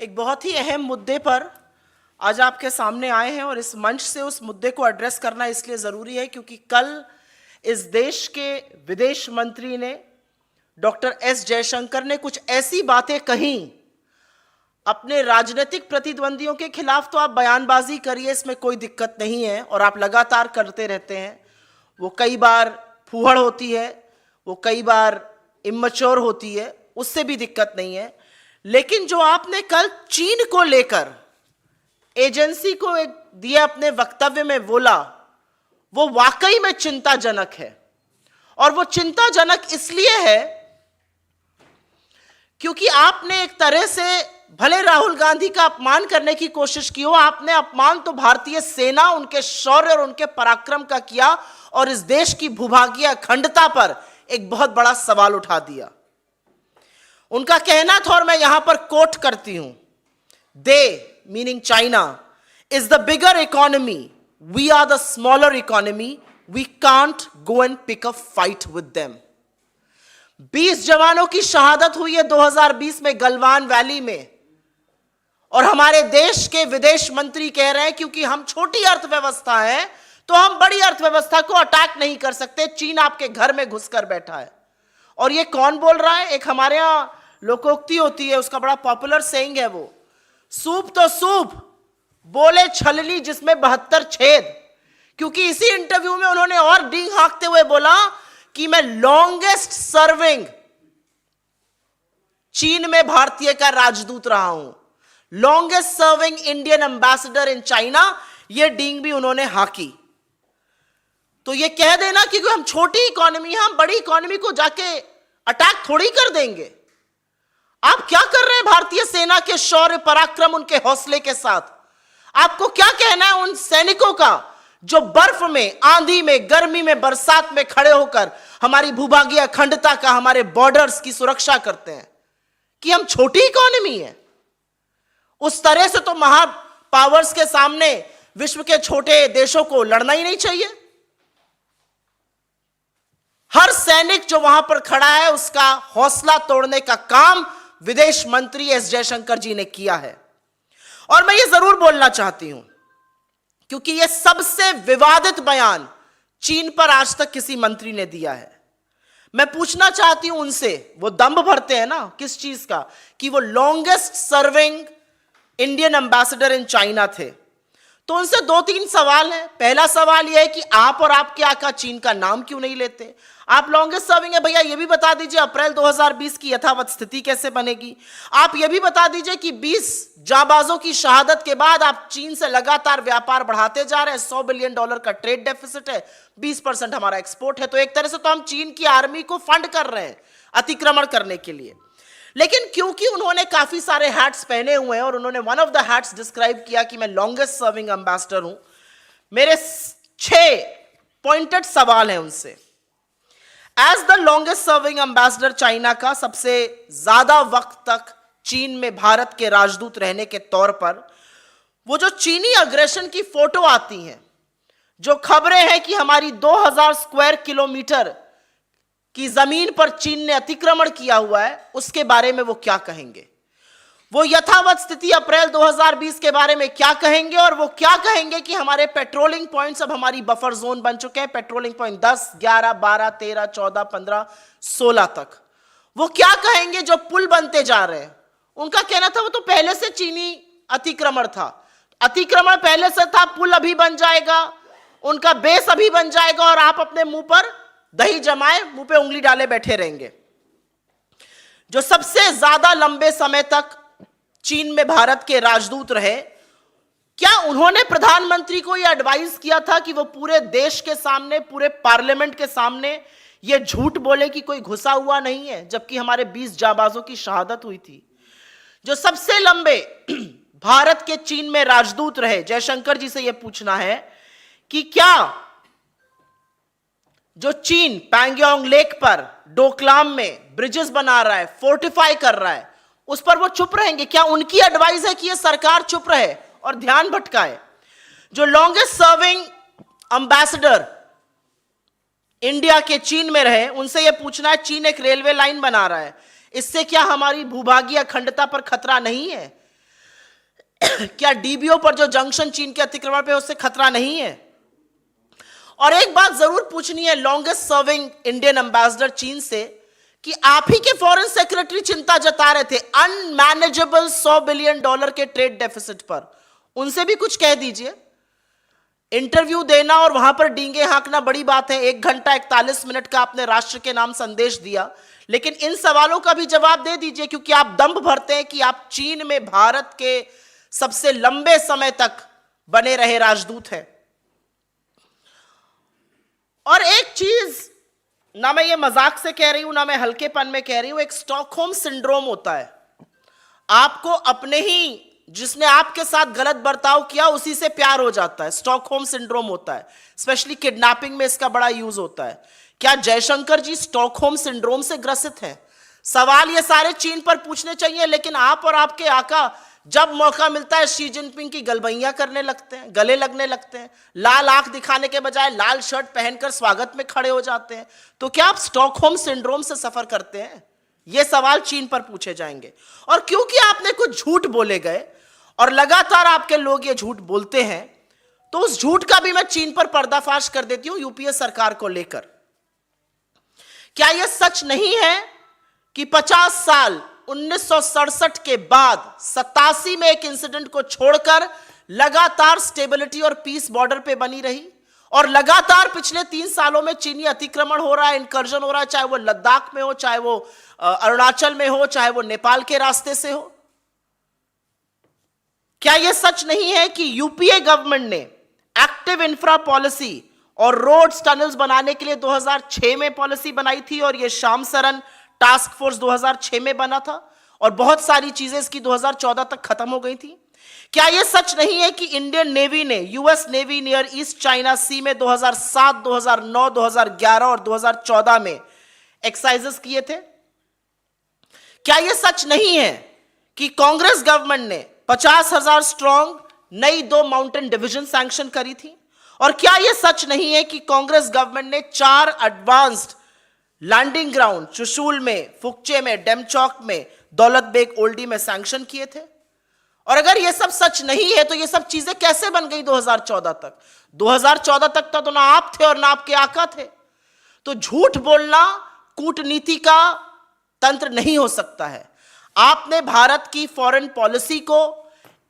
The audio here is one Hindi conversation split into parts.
एक बहुत ही अहम मुद्दे पर आज आपके सामने आए हैं और इस मंच से उस मुद्दे को एड्रेस करना इसलिए ज़रूरी है क्योंकि कल इस देश के विदेश मंत्री ने डॉक्टर एस जयशंकर ने कुछ ऐसी बातें कहीं अपने राजनीतिक प्रतिद्वंदियों के खिलाफ। तो आप बयानबाजी करिए, इसमें कोई दिक्कत नहीं है और आप लगातार करते रहते हैं। वो कई बार फूहड़ होती है, वो कई बार इम्मच्योर होती है, उससे भी दिक्कत नहीं है। लेकिन जो आपने कल चीन को लेकर एजेंसी को एक दिए अपने वक्तव्य में बोला, वो वाकई में चिंताजनक है। और वो चिंताजनक इसलिए है क्योंकि आपने एक तरह से भले राहुल गांधी का अपमान करने की कोशिश की हो, आपने अपमान तो भारतीय सेना, उनके शौर्य और उनके पराक्रम का किया और इस देश की भूभागीय अखंडता पर एक बहुत बड़ा सवाल उठा दिया। उनका कहना था और मैं यहां पर कोट करती हूं, they meaning China is the bigger economy, we are the smaller economy, we can't go and pick a fight with them. 20 जवानों की शहादत हुई है 2020 में गलवान वैली में और हमारे देश के विदेश मंत्री कह रहे हैं क्योंकि हम छोटी अर्थव्यवस्था है तो हम बड़ी अर्थव्यवस्था को अटैक नहीं कर सकते, चीन आपके घर में घुसकर बैठा है। और ये कौन बोल रहा है? एक हमारे यहां लोकोक्ति होती है, उसका बड़ा पॉपुलर सेइंग है, वो सूप तो सूप बोले छलनी जिसमें 72 छेद। क्योंकि इसी इंटरव्यू में उन्होंने और डींग हाँकते हुए बोला कि मैं लॉन्गेस्ट सर्विंग चीन में भारतीय का राजदूत रहा हूं, longest serving Indian ambassador in China. यह डींग भी उन्होंने हाकी। तो यह कह देना कि हम छोटी इकोनॉमी है, हम बड़ी इकोनॉमी को जाके अटैक थोड़ी कर देंगे। आप क्या कर रहे हैं भारतीय सेना के शौर्य पराक्रम, उनके हौसले के साथ? आपको क्या कहना है उन सैनिकों का जो बर्फ में, आंधी में, गर्मी में, बरसात में खड़े होकर हमारी भूभागीय अखंडता का, हमारे बॉर्डर्स की सुरक्षा करते हैं, कि हम छोटी इकोनॉमी है? उस तरह से तो महा पावर्स के सामने विश्व के छोटे देशों को लड़ना ही नहीं चाहिए। हर सैनिक जो वहां पर खड़ा है उसका हौसला तोड़ने का काम विदेश मंत्री एस जयशंकर जी ने किया है। और मैं ये जरूर बोलना चाहती हूं क्योंकि यह सबसे विवादित बयान चीन पर आज तक किसी मंत्री ने दिया है। मैं पूछना चाहती हूं उनसे, वो दंभ भरते हैं ना किस चीज का, कि वो longest serving Indian ambassador in China थे। तो उनसे 2-3 सवाल हैं। पहला सवाल यह है कि आप और आपके आका चीन का नाम क्यों नहीं लेते? आप लॉन्गेस्ट सर्विंग है भैया, यह भी बता दीजिए अप्रैल 2020 की यथावत स्थिति कैसे बनेगी? आप यह भी बता दीजिए कि 20 जाबाजों की शहादत के बाद आप चीन से लगातार व्यापार बढ़ाते जा रहे हैं। $100 बिलियन का ट्रेड डेफिसिट है, 20% हमारा एक्सपोर्ट है। तो एक तरह से तो हम चीन की आर्मी को फंड कर रहे हैं अतिक्रमण करने के लिए। लेकिन क्योंकि उन्होंने काफी सारे हैट्स पहने हुए हैं और उन्होंने one of the hats describe किया कि मैं लॉन्गेस्ट सर्विंग एम्बेसडर हूं, मेरे 6 पॉइंटेड सवाल हैं उनसे। As the longest serving ambassador China का, सबसे ज्यादा वक्त तक चीन में भारत के राजदूत रहने के तौर पर, वो जो चीनी अग्रेशन की फोटो आती हैं, जो खबरें हैं कि हमारी 2000 स्क्वायर किलोमीटर की जमीन पर चीन ने अतिक्रमण किया हुआ है, उसके बारे में वो क्या कहेंगे? वो यथावत स्थिति अप्रैल 2020 के बारे में क्या कहेंगे? और वो क्या कहेंगे कि हमारे पेट्रोलिंग पॉइंट्स अब हमारी बफर जोन बन चुके हैं, पेट्रोलिंग पॉइंट 10, 11, 12, 13, 14, 15, 16 तक। वो क्या कहेंगे जो पुल बनते जा रहे हैं? उनका कहना था वो तो पहले से चीनी अतिक्रमण था, अतिक्रमण पहले से था, पुल अभी बन जाएगा, उनका बेस अभी बन जाएगा और आप अपने मुंह पर दही जमाए, मुंह पे उंगली डाले बैठे रहेंगे। जो सबसे ज्यादा लंबे समय तक चीन में भारत के राजदूत रहे, क्या उन्होंने प्रधानमंत्री को यह एडवाइस किया था कि वो पूरे देश के सामने, पूरे पार्लियामेंट के सामने यह झूठ बोले कि कोई घुसा हुआ नहीं है, जबकि हमारे 20 जाबाजों की शहादत हुई थी? जो सबसे लंबे भारत के चीन में राजदूत रहे, जयशंकर जी से यह पूछना है कि क्या जो चीन पैंगोंग लेक पर, डोकलाम में ब्रिजेस बना रहा है, फोर्टिफाई कर रहा है, उस पर वो चुप रहेंगे? क्या उनकी एडवाइस है कि ये सरकार चुप रहे और ध्यान भटकाए? जो लॉन्गेस्ट सर्विंग एम्बेसडर इंडिया के चीन में रहे, उनसे यह पूछना है, चीन एक रेलवे लाइन बना रहा है, इससे क्या हमारी भूभागीय अखंडता पर खतरा नहीं है? क्या डीबीओ पर जो जंक्शन चीन के अतिक्रमण पे उससे खतरा नहीं है? और एक बात जरूर पूछनी है लॉन्गेस्ट सर्विंग इंडियन एम्बेसडर चीन से कि आप ही के फॉरेन सेक्रेटरी चिंता जता रहे थे अनमैनेजेबल $100 बिलियन के ट्रेड डेफिसिट पर, उनसे भी कुछ कह दीजिए। इंटरव्यू देना और वहां पर डींगे हाँकना बड़ी बात है, 1 घंटा 41 मिनट का आपने राष्ट्र के नाम संदेश दिया, लेकिन इन सवालों का भी जवाब दे दीजिए, क्योंकि आप दंभ भरते हैं कि आप चीन में भारत के सबसे लंबे समय तक बने रहे राजदूत हैं। और एक चीज, ना मैं ये मजाक से कह रही हूं ना मैं हल्केपन में कह रही हूं, एक स्टॉकहोम सिंड्रोम होता है। आपको अपने ही जिसने आपके साथ गलत बर्ताव किया उसी से प्यार हो जाता है, स्टॉकहोम सिंड्रोम होता है। स्पेशली किडनैपिंग में इसका बड़ा यूज होता है। क्या जयशंकर जी स्टॉकहोम सिंड्रोम से ग्रसित हैं? सवाल ये सारे चीन पर पूछने चाहिए, लेकिन आप और आपके आका जब मौका मिलता है शी जिनपिंग की गलबैयां करने लगते हैं, गले लगने लगते हैं, लाल आंख दिखाने के बजाय लाल शर्ट पहनकर स्वागत में खड़े हो जाते हैं। तो क्या आप स्टॉकहोम सिंड्रोम से सफर करते हैं? ये सवाल चीन पर पूछे जाएंगे। और क्योंकि आपने कुछ झूठ बोले गए और लगातार आपके लोग ये झूठ बोलते हैं, तो उस झूठ का भी मैं चीन पर पर्दाफाश कर देती हूं यूपीए सरकार को लेकर। क्या यह सच नहीं है कि 50 साल 1967 के बाद 87 में एक इंसिडेंट को छोड़कर लगातार स्टेबिलिटी और पीस बॉर्डर पे बनी रही, और लगातार पिछले 3 सालों में चीनी अतिक्रमण हो रहा है, इनकर्जन हो रहा है, चाहे वो लद्दाख में हो, चाहे वो अरुणाचल में हो, चाहे वो नेपाल के रास्ते से हो? क्या यह सच नहीं है कि यूपीए गवर्नमेंट ने एक्टिव इंफ्रा पॉलिसी और रोड्स टनल्स बनाने के लिए 2006 में पॉलिसी बनाई थी, और यह श्याम सरन टास्क फोर्स 2006 में बना था, और बहुत सारी चीजें इसकी 2014 तक खत्म हो गई थी? क्या यह सच नहीं है कि इंडियन नेवी ने US Navy near East China Sea में 2007, 2009, 2011 और 2014 में एक्सरसाइजेस किए थे? क्या यह सच नहीं है कि कांग्रेस गवर्नमेंट ने 50,000 स्ट्रॉन्ग नई 2 माउंटेन डिवीजन सैंक्शन करी थी? और क्या यह सच नहीं है कि कांग्रेस गवर्नमेंट ने 4 एडवांस्ड लैंडिंग ग्राउंड चुशूल में, फुकचे में, डेमचौक में, दौलत बेग ओल्डी में सैंक्शन किए थे? और अगर यह सब सच नहीं है तो यह सब चीजें कैसे बन गई 2014 तक? 2014 तक तो ना आप थे और ना आपके आका थे। तो झूठ बोलना कूटनीति का तंत्र नहीं हो सकता है। आपने भारत की फॉरेन पॉलिसी को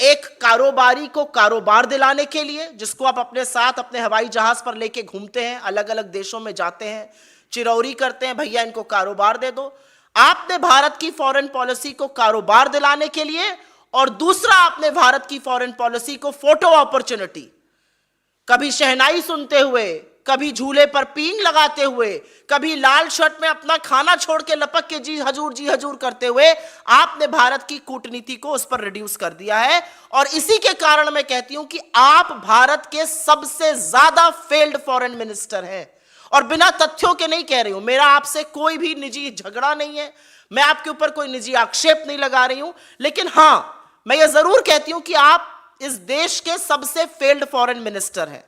एक कारोबारी को कारोबार दिलाने के लिए, जिसको आप अपने साथ अपने हवाई जहाज पर लेके घूमते हैं, अलग अलग देशों में जाते हैं, चिरौरी करते हैं, भैया इनको कारोबार दे दो। आपने भारत की फॉरेन पॉलिसी को कारोबार दिलाने के लिए, और दूसरा आपने भारत की फॉरेन पॉलिसी को फोटो अपॉर्चुनिटी, कभी शहनाई सुनते हुए, कभी झूले पर पींग लगाते हुए, कभी लाल शर्ट में अपना खाना छोड़ के लपक के जी हजूर करते हुए आपने भारत की कूटनीति को उस पर रिड्यूस कर दिया है। और इसी के कारण मैं कहती हूं कि आप भारत के सबसे ज्यादा फेल्ड फॉरेन मिनिस्टर हैं। और बिना तथ्यों के नहीं कह रही हूं, मेरा आपसे कोई भी निजी झगड़ा नहीं है, मैं आपके ऊपर कोई निजी आक्षेप नहीं लगा रही हूं, लेकिन हां मैं ये जरूर कहती हूं कि आप इस देश के सबसे फेल्ड फॉरेन मिनिस्टर हैं।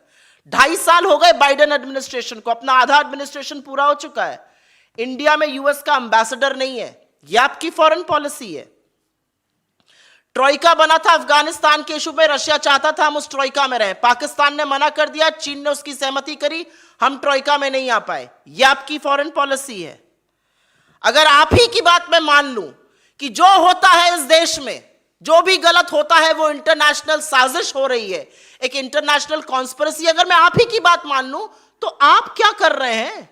2.5 साल हो गए बाइडेन एडमिनिस्ट्रेशन को, अपना आधा एडमिनिस्ट्रेशन पूरा हो चुका है, इंडिया में यूएस का एम्बेसडर नहीं है। यह आपकी फॉरेन पॉलिसी है। ट्रोइका बना था अफगानिस्तान के इशू में, रशिया चाहता था हम उस ट्रोइका में रहें, पाकिस्तान ने मना कर दिया, चीन ने उसकी सहमति करी, हम ट्रोइका में नहीं आ पाए। यह आपकी फॉरेन पॉलिसी है। अगर आप ही की बात मैं मान लूं कि जो होता है इस देश में, जो भी गलत होता है वो इंटरनेशनल साजिश हो रही है, एक इंटरनेशनल कॉन्स्पिरेसी, अगर मैं आप ही की बात मान लूं तो आप क्या कर रहे हैं?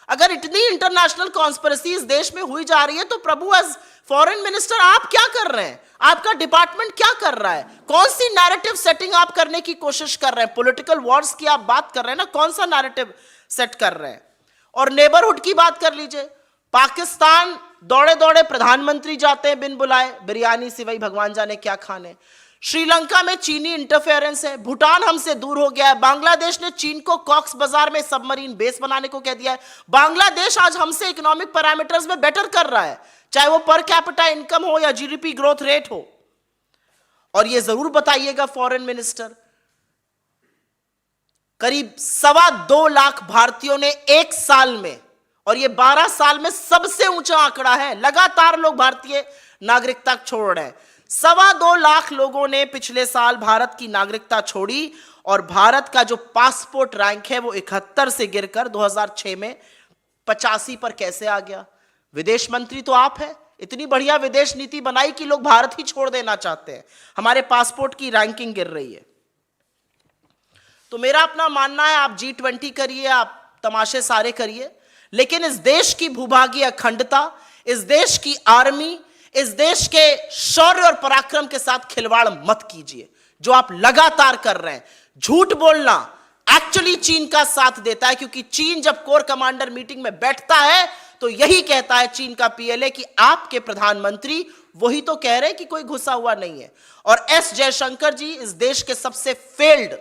अगर इतनी इंटरनेशनल कॉन्स्पिरेसी इस देश में हुई जा रही है तो प्रभु एज फॉरेन मिनिस्टर आप क्या कर रहे हैं? आपका डिपार्टमेंट क्या कर रहा है? कौन सी नैरेटिव सेटिंग आप करने की कोशिश कर रहे हैं? पॉलिटिकल वॉर्स की आप बात कर रहे हैं ना, कौन सा नैरेटिव सेट कर रहे हैं? और नेबरहुड की बात कर लीजिए, पाकिस्तान दौड़े दौड़े प्रधानमंत्री जाते हैं बिन बुलाए, बिरयानी सिवई भगवान जाने क्या खाने। श्रीलंका में चीनी इंटरफेरेंस है, भूटान हमसे दूर हो गया है, बांग्लादेश ने चीन को कॉक्स बाजार में सबमरीन बेस बनाने को कह दिया है। बांग्लादेश आज हमसे इकोनॉमिक पैरामीटर्स में बेटर कर रहा है, चाहे वो पर कैपिटा इनकम हो या जीडीपी ग्रोथ रेट हो। और ये जरूर बताइएगा फॉरेन मिनिस्टर, करीब 2.25 लाख भारतीयों ने 1 साल में, और ये 12 साल में सबसे ऊंचा आंकड़ा है, लगातार लोग भारतीय नागरिकता छोड़ रहे हैं, 2.25 लाख लोगों ने पिछले साल भारत की नागरिकता छोड़ी और भारत का जो पासपोर्ट रैंक है वो 71 से गिरकर 2006 में 85 पर कैसे आ गया? विदेश मंत्री तो आप हैं। इतनी बढ़िया विदेश नीति बनाई कि लोग भारत ही छोड़ देना चाहते हैं। हमारे पासपोर्ट की रैंकिंग गिर रही है। तो मेरा अपना मानना है, आप G20 करिए, आप तमाशे सारे करिए, लेकिन इस देश की भूभागीय अखंडता, इस देश की आर्मी, इस देश के शौर्य और पराक्रम के साथ खिलवाड़ मत कीजिए, जो आप लगातार कर रहे हैं। झूठ बोलना एक्चुअली चीन का साथ देता है, क्योंकि चीन जब कोर कमांडर मीटिंग में बैठता है तो यही कहता है चीन का PLA कि आपके प्रधानमंत्री वही तो कह रहे हैं कि कोई घुसा हुआ नहीं है। और S जयशंकर जी, इस देश के सबसे फेल्ड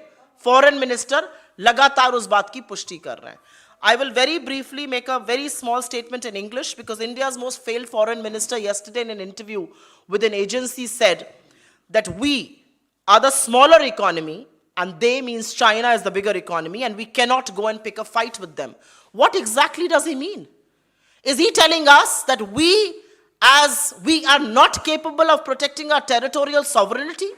फॉरेन मिनिस्टर, लगातार उस बात की पुष्टि कर रहे हैं। I will very briefly make a very small statement in English, because India's most failed foreign minister yesterday in an interview with an agency said that we are the smaller economy and they means China is the bigger economy and we cannot go and pick a fight with them. What exactly does he mean? Is he telling us that we are not capable of protecting our territorial sovereignty?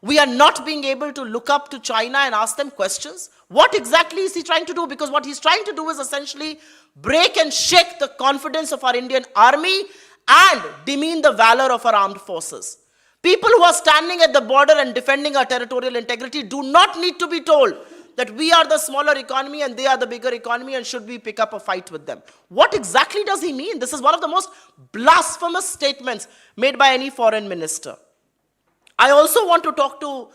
We are not being able to look up to China and ask them questions? What exactly is he trying to do? Because what he's trying to do is essentially break and shake the confidence of our Indian army and demean the valor of our armed forces. People who are standing at the border and defending our territorial integrity do not need to be told that we are the smaller economy and they are the bigger economy and should we pick up a fight with them. What exactly does he mean? This is one of the most blasphemous statements made by any foreign minister. I also want to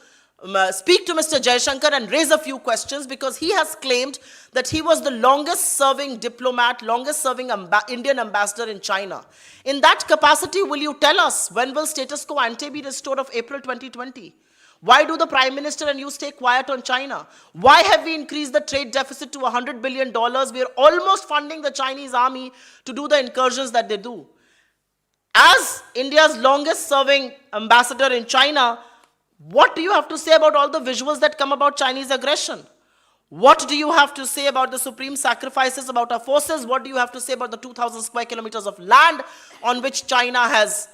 speak to Mr. Jaishankar and raise a few questions, because he has claimed that he was the longest serving diplomat, longest serving Indian ambassador in China. In that capacity, will you tell us when will status quo ante be restored of April 2020? Why do the Prime Minister and you stay quiet on China? Why have we increased the trade deficit to $100 billion? We are almost funding the Chinese army to do the incursions that they do. As India's longest serving ambassador in China, what do you have to say about all the visuals that come about Chinese aggression? What do you have to say about the supreme sacrifices about our forces? What do you have to say about the 2,000 square kilometers of land on which China has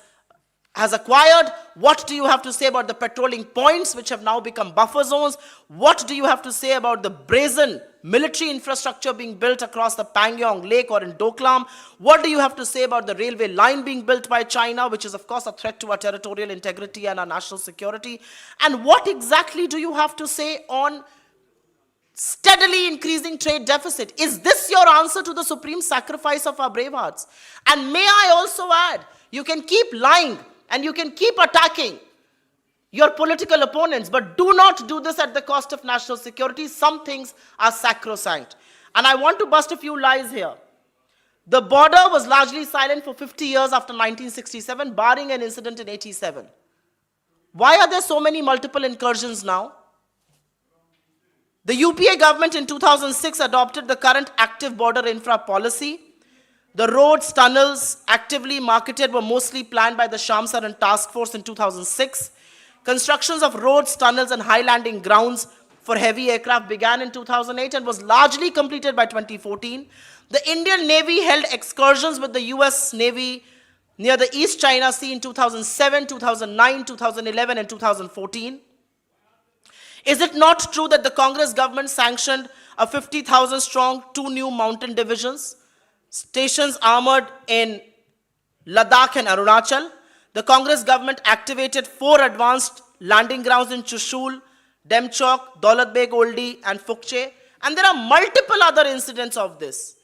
acquired? What do you have to say about the patrolling points which have now become buffer zones? What do you have to say about the brazen military infrastructure being built across the Pangyong Lake or in Doklam? What do you have to say about the railway line being built by China, which is of course a threat to our territorial integrity and our national security? And what exactly do you have to say on steadily increasing trade deficit? Is this your answer to the supreme sacrifice of our brave hearts? And may I also add, you can keep lying and you can keep attacking your political opponents, but do not do this at the cost of national security. Some things are sacrosanct. And I want to bust a few lies here. The border was largely silent for 50 years after 1967, barring an incident in 87. Why are there so many multiple incursions now? The UPA government in 2006 adopted the current active border infra policy. The roads, tunnels actively marketed were mostly planned by the Shamsaran Task Force in 2006. Constructions of roads, tunnels, and high landing grounds for heavy aircraft began in 2008 and was largely completed by 2014. The Indian Navy held excursions with the US Navy near the East China Sea in 2007, 2009, 2011, and 2014. Is it not true that the Congress government sanctioned a 50,000 strong 2 new mountain divisions, stations armored in Ladakh and Arunachal? The Congress government activated 4 advanced landing grounds in Chushul, Demchok, Daulat Beg Oldi, and Phukche. And there are multiple other incidents of this.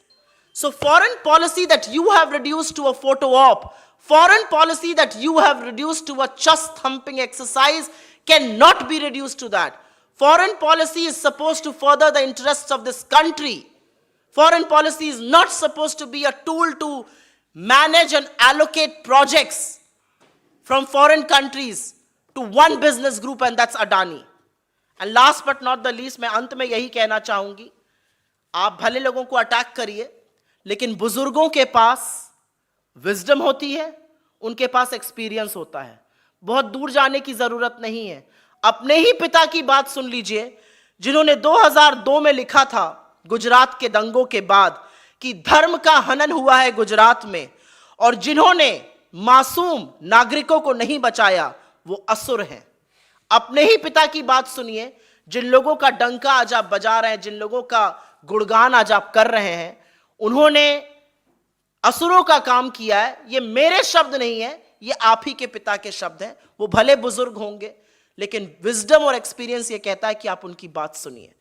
So foreign policy that you have reduced to a photo op, foreign policy that you have reduced to a chest thumping exercise cannot be reduced to that. Foreign policy is supposed to further the interests of this country. Foreign policy is not supposed to be a tool to manage and allocate projects from foreign countries to one business group, and that's Adani. And last but not the least, मैं अंत में यही कहना चाहूंगी, आप भले लोगों को अटैक करिए, लेकिन बुजुर्गों के पास विजडम होती है, उनके पास एक्सपीरियंस होता है. बहुत दूर जाने की जरूरत नहीं है. अपने ही पिता की बात सुन लीजिए, जिन्होंने 2002 में लिखा था गुजरात के दंगों के बाद कि धर्म का हनन हुआ है गुजरात में, और जिन्होंने मासूम नागरिकों को नहीं बचाया, वो असुर हैं। अपने ही पिता की बात सुनिए, जिन लोगों का डंका आज आप बजा रहे हैं, जिन लोगों का गुणगान आज आप कर रहे हैं, उन्होंने असुरों का काम किया है। ये मेरे शब्द नहीं है, ये आप ही के पिता के शब्द हैं। वो भले बुजुर्ग होंगे, लेकिन विजडम और एक्सपीरियंस ये कहता है कि आप उनकी बात सुनिए।